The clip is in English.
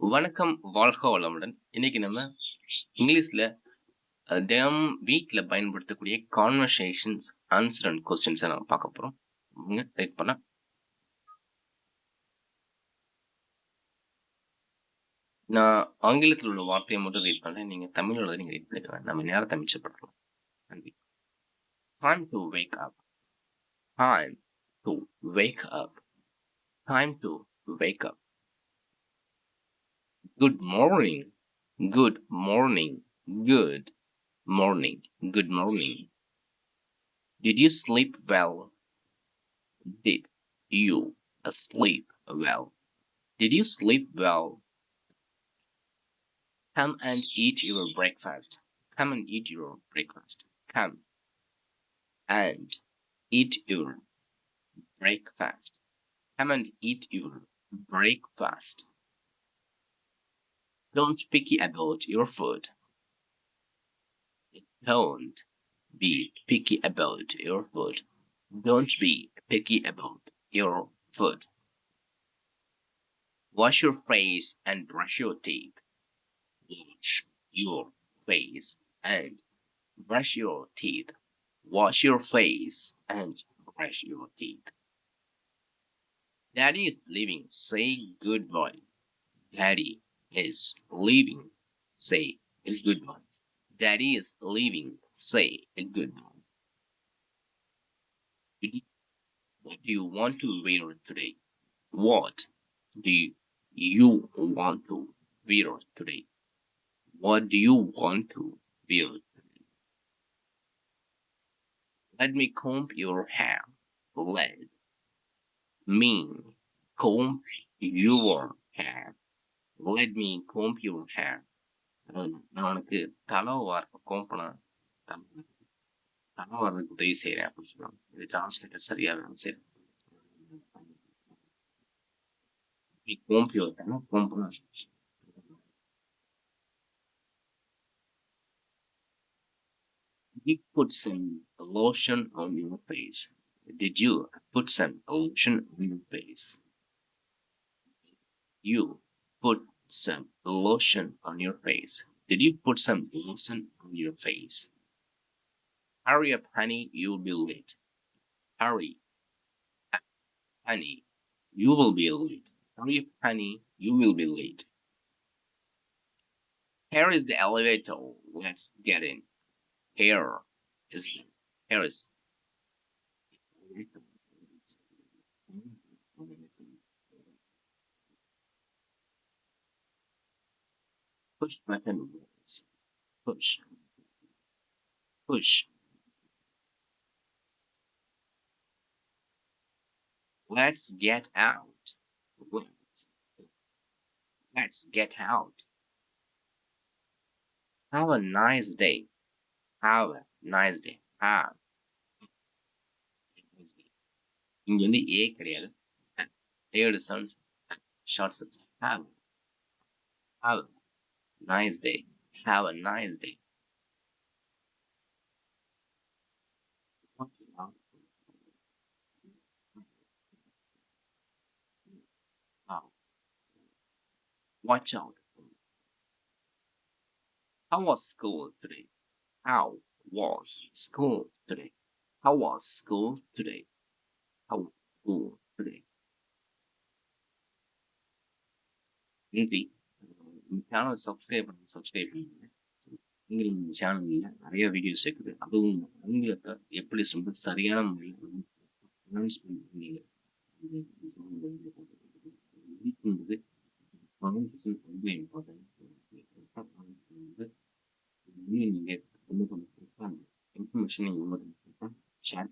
வணக்கம், வாழ்க வளமுடன். இன்னைக்கு நம்ம இங்கிலீஷ்ல தினமும் வீட்ல பயன்படுத்தக்கூடிய கான்வர்சேஷன்ஸ், ஆன்சர் அண்ட் கொஸ்டின்ஸ நம்ம பார்க்க போறோம். ரைட் பண்ணா நான் ஆங்கிலத்தில் உள்ள வார்த்தையை மட்டும் ரீட் பண்றேன். நீங்க தமிழ்ல உள்ளதை நீங்க ரீட் பண்ணிக்கோங்க. நம்ம நேரத்தை மிச்சப்படுத்தலாம். நன்றி. Time to wake up. Time to wake up. Time to wake up. Good morning. Good morning. Good morning. Good morning. Did you sleep well? Did you sleep well? Did you sleep well? Come and eat your breakfast. Come and eat your breakfast. Come and eat your breakfast. Come and eat your breakfast. Don't picky about your food. Don't be picky about your food. Don't be picky about your food. Wash your face and brush your teeth. Wash your face and brush your teeth. Wash your face and brush your teeth. Daddy is leaving. Say goodbye. Daddy is leaving. Say goodbye. Daddy is leaving. Say goodbye. What do you want to wear today? What do you want to wear today? What do you want to wear today? Let me comb your hair. Let me comb your hair. Let me comb your hair. நான் உனக்கு தலை கோம் பண்ண தலை வாரதுக்கு உதவி செய்யறேன் அப்படின்னு சொல்லுவாங்க. இது டிரான்ஸ்லேட்டர் சரியா வேணும். சரி, comb your hair, comb பண்ண. Did you put some lotion on your face? Did you put some lotion on your face? You put some lotion on your face. Did you put some lotion on your face? Hurry up, honey, you'll be late. Hurry up, honey, you will be late. Hurry up, honey, you will be late. Here is the elevator. Let's get in. Here is. Push button words. Push. Push. Let's get out. Let's get out. Have a nice day. Have a nice day. Have a nice day. இங்க வந்து ஏ கிடையாது. Third sounds short sounds. Have a nice day. Have a nice day. Watch out. How was school today? How was school today? How was school today? How was school today? நன்றி. Channel subscribe பண்ணுங்க. இந்த சேனல்ல நிறைய videos இருக்குது. அதுவும் ஆங்கிலத்தை எப்படி ரொம்ப சரியான முறையில் ப்ரொனவுன்ஸ் பண்ணீங்க ப்ரொனவுன்சியேஷன் ரொம்ப இம்பார்ட்டன்ட். நீங்க ரொம்ப இன்ஃபர்மேஷன் நீங்க ரொம்ப ஷேர்